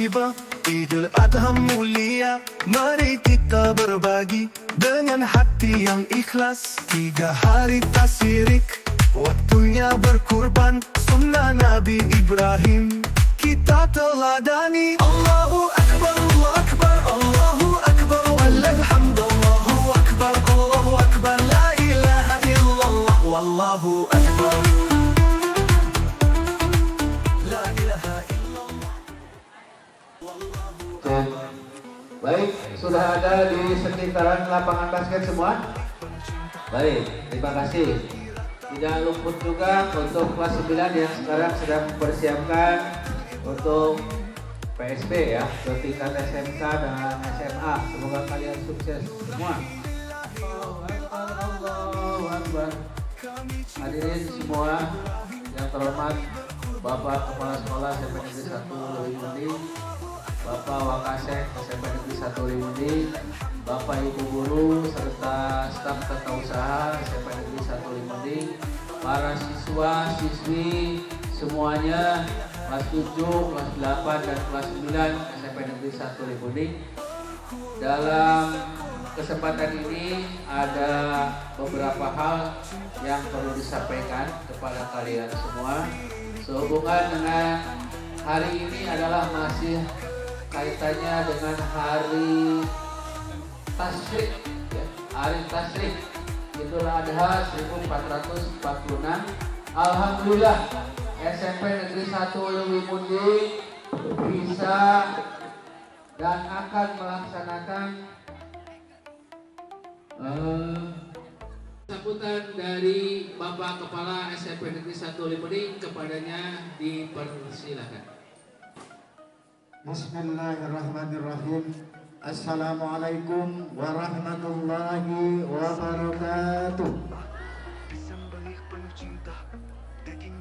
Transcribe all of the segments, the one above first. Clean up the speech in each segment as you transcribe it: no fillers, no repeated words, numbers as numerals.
tiba, Idul Adha mulia, mari kita berbagi dengan hati yang ikhlas. 3 hari tasyirik, waktunya berkurban, sunnah Nabi Ibrahim kita teladani. Allahu Akbar, Allahu Akbar, Allahu Akbar, walhamdulillahu Akbar, Allahu Akbar, la ilaha illallah, wallahu Akbar. Baik, sudah ada di sekitaran lapangan basket semua? Baik, terima kasih. Tidak luput juga untuk kelas 9 yang sekarang sedang mempersiapkan untuk PSB ya, ke tingkat SMK dan SMA. Semoga kalian sukses semua. Allahu Akbar. Hadirin semua yang terhormat, Bapak Kepala Sekolah SMP Negeri 1 Liwindi, Bapak Wakasek SMP Negeri 1 Liwindi, Bapak Ibu Guru serta staf tata usaha SMP Negeri 1 Liwindi, para siswa, siswi semuanya kelas 7, kelas 8, dan kelas 9 SMP Negeri 1 Liwindi. Dalam kesempatan ini ada beberapa hal yang perlu disampaikan kepada kalian semua sehubungan dengan hari ini adalah masih kaitannya dengan hari Tasyrik ya, hari Tasyrik Idul Adha 1446. Alhamdulillah SMP Negeri 1 Liwindi bisa dan akan melaksanakan sambutan dari Bapak Kepala SMP Negeri 1 Liwindi, kepadanya dipersilakan. Bismillahirrahmanirrahim. Assalamualaikum warahmatullahi wabarakatuh.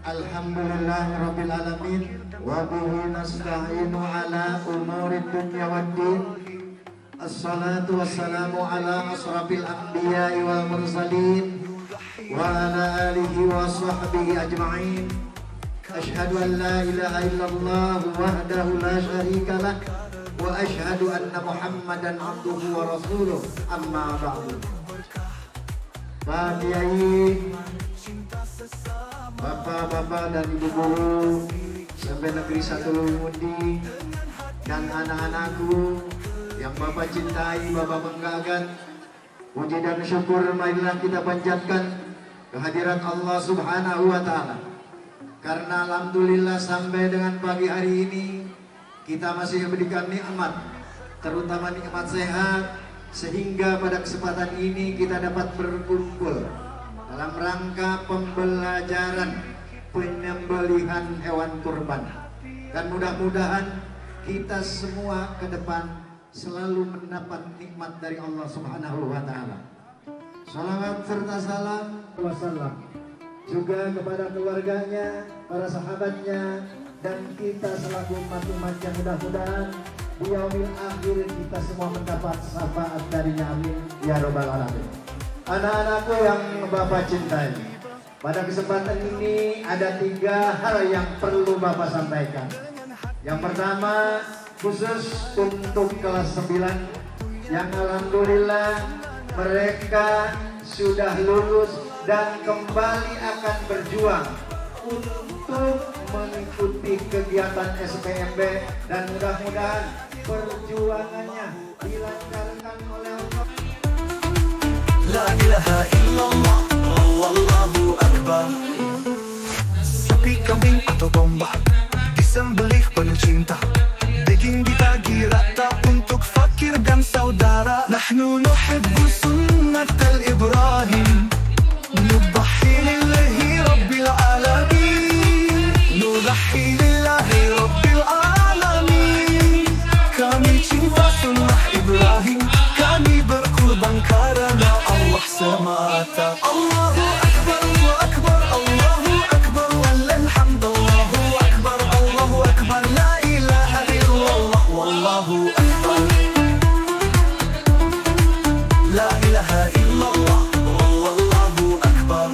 Alhamdulillahirabbil alamin wa bihi nasta'inu ala umurid dunya waddin. Assalatu wassalamu ala asrafil anbiya'i wal mursalin wa ala alihi wa sahbihi ajma'in. Asyhadu an la ilaha illallah wahdahu la syarika lah wa asyhadu anna Muhammadan abduhu wa rasuluh, amma ba'du. Pak Kiai, Bapak-bapak dan Ibu guru SMP Negeri 1 Liwindi dan anak-anakku yang Bapak cintai, Bapak banggakan, puji dan syukur marilah kita panjatkan kehadirat Allah Subhanahu wa Ta'ala. Karena alhamdulillah sampai dengan pagi hari ini kita masih diberikan nikmat, terutama nikmat sehat, sehingga pada kesempatan ini kita dapat berkumpul dalam rangka pembelajaran penyembelihan hewan kurban. Dan mudah-mudahan kita semua ke depan selalu mendapat nikmat dari Allah Subhanahu wa Ta'ala. Salawat serta salam wassalam juga kepada keluarganya, para sahabatnya, dan kita selaku umat-umat yang mudah-mudahan di yaumil akhir kita semua mendapat syafaat darinya, amin ya robbal alamin. Anak-anakku yang Bapak cintai, pada kesempatan ini ada 3 hal yang perlu Bapak sampaikan. Yang pertama, khusus untuk kelas 9 yang alhamdulillah mereka sudah lulus dan kembali akan berjuang untuk mengikuti kegiatan SPMB, dan mudah-mudahan perjuangannya dilancarkan oleh Allah. La ilaha illallah, wallahu akbar. Sapi, kambing atau domba disembelih penuh cinta, daging dibagi rata untuk fakir dan saudara. Nahnu nuhibbu sunnatal Ibrahim, nudhi lillahi rabbil alamin, nudhi lillahi rabbil alamin. Kami cinta sunnah Ibrahim, kami berkurban karena Allah semata. Allahu Akbar, Allahu Akbar, Allahu Akbar, walhamdulillahu Akbar, Allahu Akbar, la ilaha illallah, wallahu Akbar, la ilaha illallah, wallahu Akbar.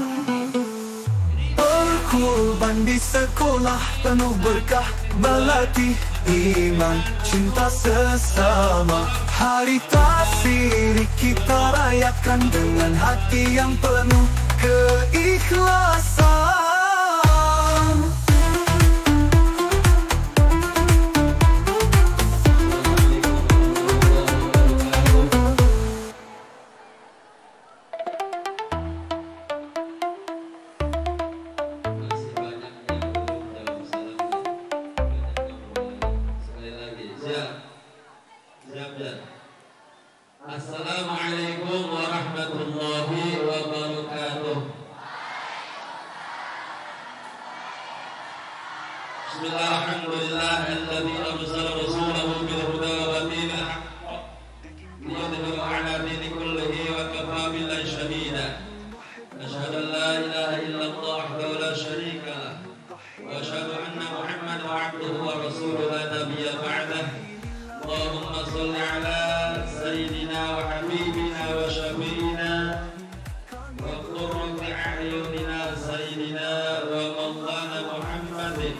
Berkurban di sekolah Allah penuh berkah, melatih iman, cinta sesama. Hari Tasyrik kita rayakan dengan hati yang penuh keikhlasan. Assalamualaikum warahmatullahi wabarakatuh. Bismillahirrahmanirrahim. Alladzi arsala rasulahu bil huda wa dinil haqq liyudhhirahu 'ala dini kullihi wa kafaa billahi shahida. Asyhadu an la ilaha illallah wahdahu la syarika lah wa asyhadu anna Muhammadan 'abduhu wa rasuluhu la nabiyya ba'dahu. Allahumma shalli ala sayyidina wa habibina wa syafi'ina wa qurrati a'yunina sayyidina wa maulana Muhammadin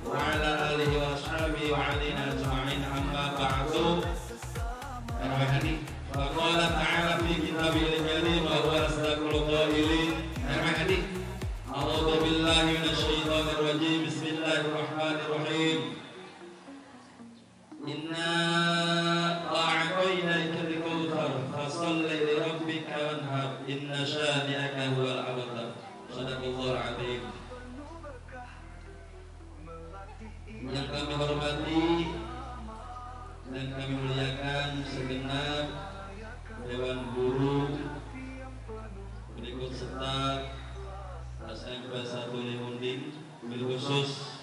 wa ala alihi wa ashabihi wa alina ajma'in, amma ba'du. Wa qala ta'ala fi kitabihil karim wa huwa asdaqul qailin. A'udzu billahi minasy syaithanir rajim. Bismillahirrahmanirrahim. Inna a'tainaka al-kautsar fasholli li rabbika wanhar inna syani'aka huwal abtar. Shadaqallahul azim. Yang kami hormati dan kami muliakan segenap Dewan Guru, berikut serta SMP 1 Limunding, bil khusus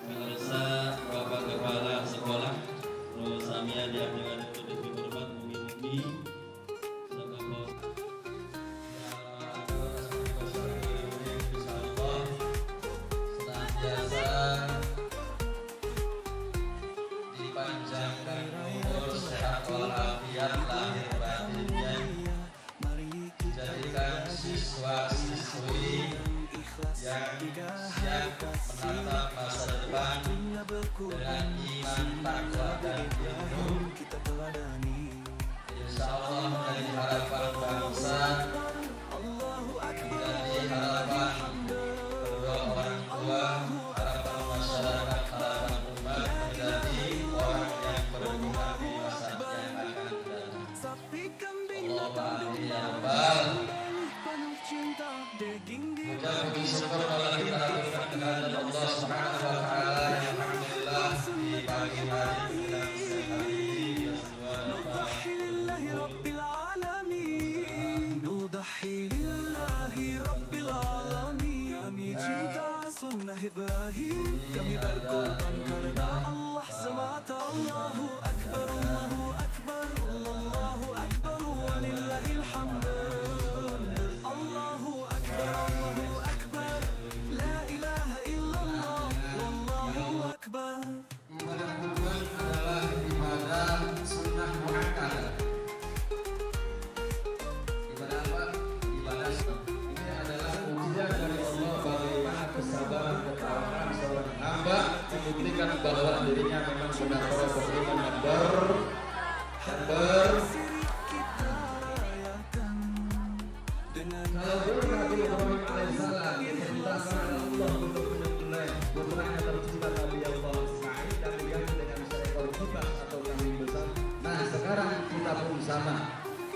Pengarsa Bapak Kepala Sekolah Nurul Samia yang dengan lebih hormat Mugi-mugi senantiasa dipanjangkan umur sehat walafiat lahir batinnya, dijadikan siswa-siswi yang siap menatap masa depan dengan iman, takwa dan ilmu. Insya Allah menjadi harapan bangsa, menjadi harapan kedua orang tua, harapan masyarakat, harapan umat, menjadi orang yang berguna di masa yang akan datang. Allahumma ya Rabbal. Puja-puji syukur kalau kita lakukan kehadirat Allah Subhanahu wa taala. Alhamdulillah di pagi hari dan siang hari ini Alhamdulillahi rabbil alamin. Nudhi lillahi rabbil alamin. Kami cinta sunnah Ibrahim, kami berkorban karena Allah semata. Allahu akbar, Allahu akbar, Allahu akbar, walillahil hamd. Allahu akbar, Allahu akbar, la ilaha illallah, wallahu akbar. Ibadah kurban adalah ibadah sunnah muakkadah. Ibadah apa? Ibadah sunnah. Ini adalah ujian dari Allah bagaimana kesabaran ketaatan seorang hamba membuktikan bahwa dirinya memang sudah beriman dan kalau dulu Nabi Ibrahim alaihissalam diperintahkan Allah untuk menyembelih putranya tercinta Nabi Allah Ismail dan diganti dengan seekor kibas atau kambing besar. Nah sekarang kita pun sama,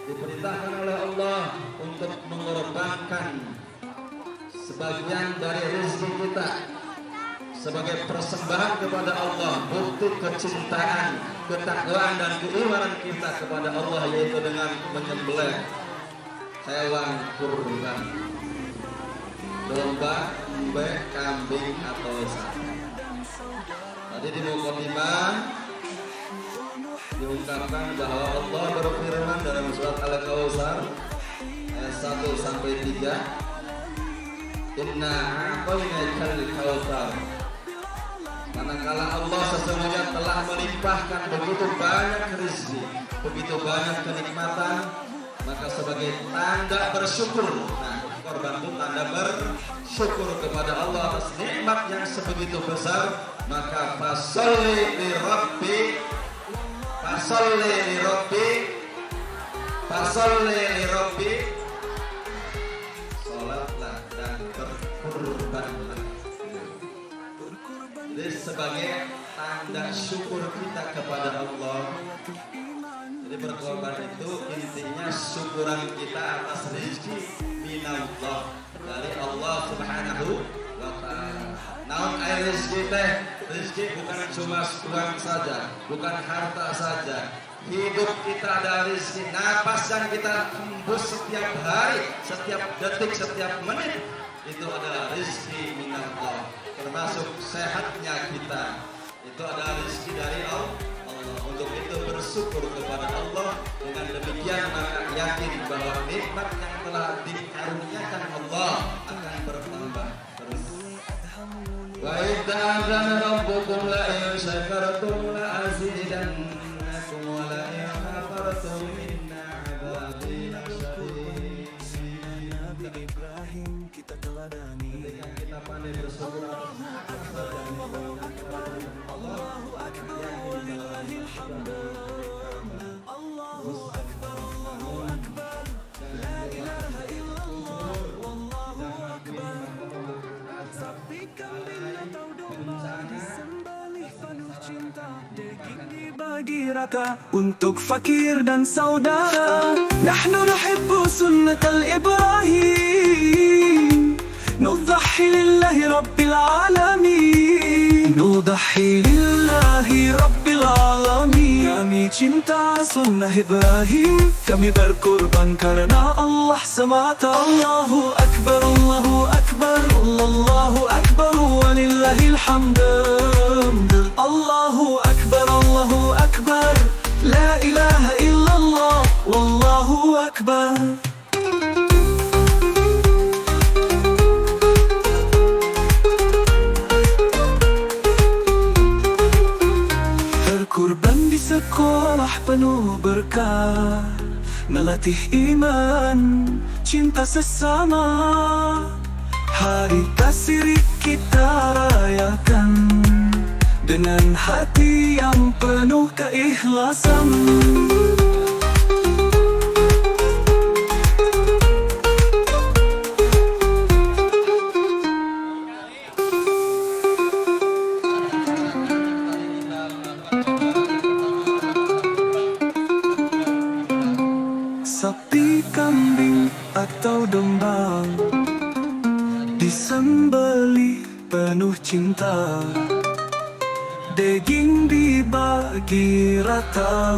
diperintahkan oleh Allah untuk mengorbankan sebagian dari rezeki kita sebagai persembahan kepada Allah, bukti kecintaan, ketakwaan dan keimanan kita kepada Allah, yaitu dengan menyembelih hewan kurban, domba, embe, kambing atau sapi. Tadi di mukadimah diungkapkan bahwa Allah berfirman dalam surat Al-Kautsar ayat 1 sampai 3, Inna a'tainakal kautsar. Manakala Allah sesungguhnya telah melimpahkan begitu banyak rezeki, begitu banyak kenikmatan, maka sebagai tanda bersyukur, nah korban itu tanda bersyukur kepada Allah atas nikmat yang sebegitu besar. Maka fasolli li rabbi, sholatlah dan berkurbanlah. Jadi sebagai tanda syukur kita kepada Allah. Jadi berkorban itu intinya syukuran kita atas rezeki minallah, dari Allah Subhanahu wa ta'ala. Namun rezeki teh, rezeki bukan cuma uang saja, bukan harta saja. Hidup kita ada rezeki, napas yang kita hembus setiap hari, setiap detik, setiap menit, itu adalah rezeki minallah. Termasuk sehatnya kita, itu adalah rezeki dari Allah. Untuk itu bersyukur kepada Allah. Dengan demikian maka yakin bahwa nikmat yang telah dikaruniakan Allah akan bertambah terus. Wa idza'adzana rabbukum la in syakartum la azidannakum wa la in kafartum inna 'adzabi lasyadid. Nabi Ibrahim kita teladani, ketika kita pandai bersyukur atas Allahu Akbar walillahil hamd. Allahu Akbar, Allahu Akbar, la ilaha illallah, wallahu akbar. Sapi kambing atau domba disembelih penuh cinta, daging dibagi rata untuk fakir dan saudara. Nahnu nuhibbu sunnatal Ibrahim, nudhahi lillahi rabbil alamin, nudhahi lillahi rabbil alamin. Kami cinta sunnah Ibrahim, kami berkorban karena Allah semata. Allahu Akbar, Allahu Akbar, Allahu Akbar, walillahil hamd. Allahu Akbar, Allahu Akbar, la ilaha illallah, wallahu akbar. Berkorban di sekolah penuh berkah, melatih iman, cinta sesama. Hari Tasyirik kita rayakan dengan hati yang penuh keikhlasan. Sapi, kambing atau domba disembelih penuh cinta, daging dibagi rata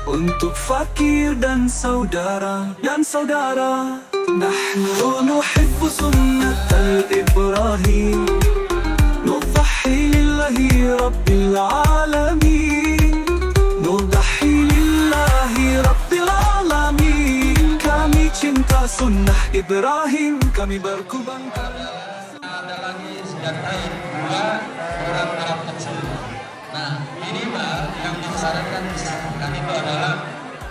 untuk fakir dan saudara. Nahnu nuhibbu sunnatal Ibrahim, nudhahi lillahi rabbil alamin, nudhahi lillahi rabbil alamin. Kami cinta sunnah Ibrahim, kami berkorban. Ada lagi senjatain dua orang Arab kecil. Nah, minimal yang disarankan disatukan itu adalah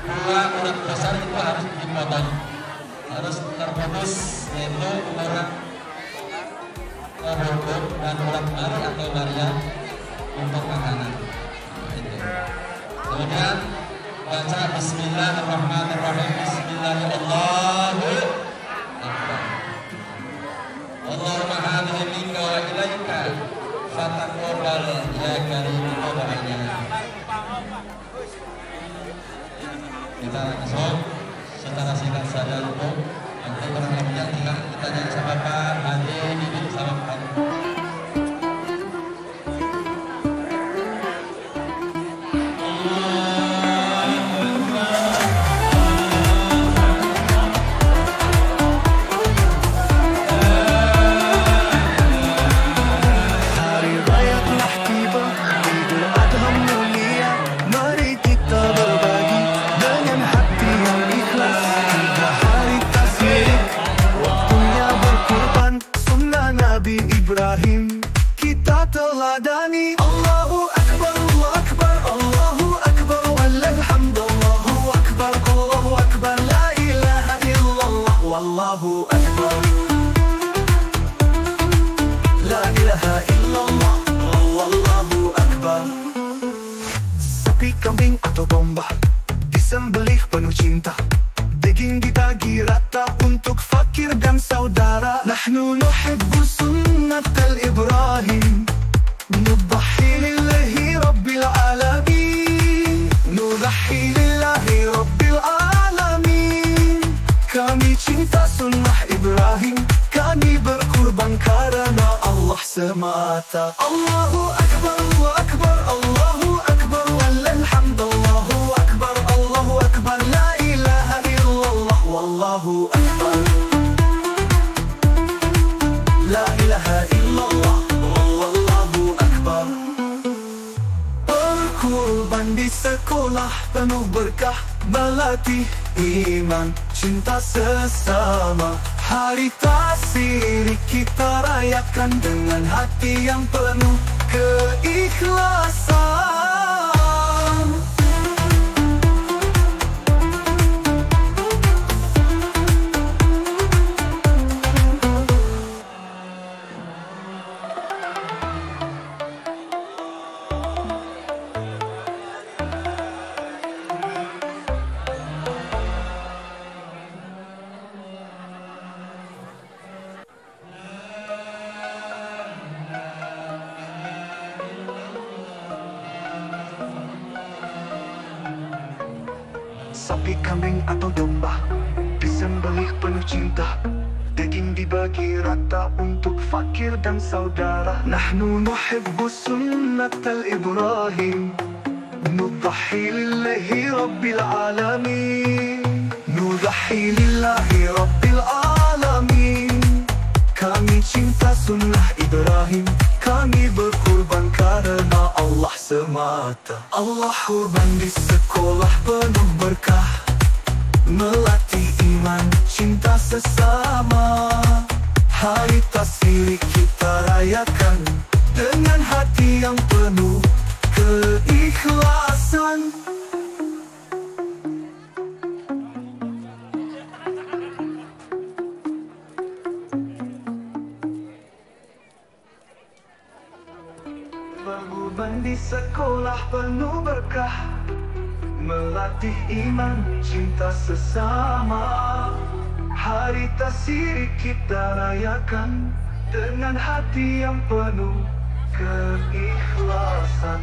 dua urat besar itu harus dipotong, harus terputus, yaitu urat rambut dan urat mari atau maria untuk makanan. Nah, itu. Kemudian baca Bismillahirrahmanirrahim. Bismillahirrahmanirrahim. Allahumma hadhihi minka wa ilaika fataqabbal ya karim doanya. Kita langsung secara singkat saja untuk nanti kurang lebihnya tinggal kita tanya sama Pak Haji ini sama Pak. Ibrahim kita teladani. Allahu Akbar, Allahu Akbar, Allahu Akbar, walhamdulillah, Allahu Akbar, Allahu Akbar, la ilaha illallah, wallahu akbar. سنة الإبراهيم نضحي لله رب العالمين نضحي لله رب العالمين kami cinta sunnah Ibrahim kami berkorban karena Allah semata Allahu Akbar Allahu Akbar Allahu Akbar walhamd Allahu Akbar la ilaha illallah wallahu akbar la ilaha illallah wallahu akbar berkorban di sekolah penuh berkah melatih iman cinta sesama hari tasiri kita rayakan dengan hati yang penuh keikhlasan sapi, kambing atau domba disembelih penuh cinta daging dibagi rata untuk fakir dan saudara nahnu nuhibbu sunnatal Ibrahim nudahhi lillahi rabbil alamin nudahhi lillahi rabbil alamin kami cinta sunnah Ibrahim kami berkorban karena Allah semata Allah korban di sekolah penuh berkah melatih iman cinta sesama hari tasiri kita rayakan dengan hati yang penuh keikhlasan berkorban di sekolah penuh berkah melatih iman cinta sesama hari tasiri kita rayakan dengan hati yang penuh keikhlasan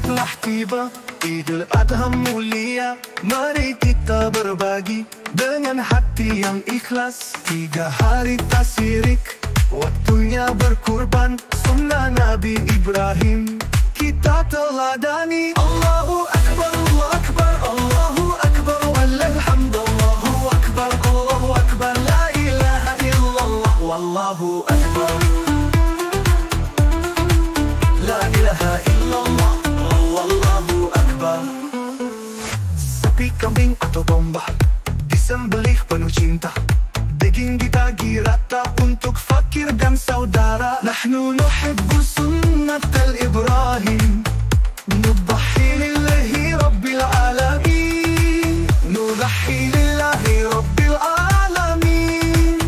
telah tiba Idul Adha mulia mari kita berbagi dengan hati yang ikhlas 3 hari tasyirik waktunya berkurban sunnah Nabi Ibrahim kita teladani Allahu Akbar Allahu Akbar Allahu Akbar walhamd Allahu Akbar la ilaha illallah wallahu akbar la ilaha illallah wallahu akbar sapi, kambing atau domba disembelih penuh cinta daging dibagi rata untuk fakir dan saudara nahnu nuhibbu sunnatal Ibrahim nudahhi lillahi rabbil alamin nudahhi lillahi rabbil alamin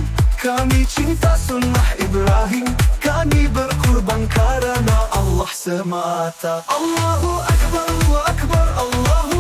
kami cinta sunnah Ibrahim kami berkorban karena Allah semata Allahu Akbar Allahu Akbar Allahu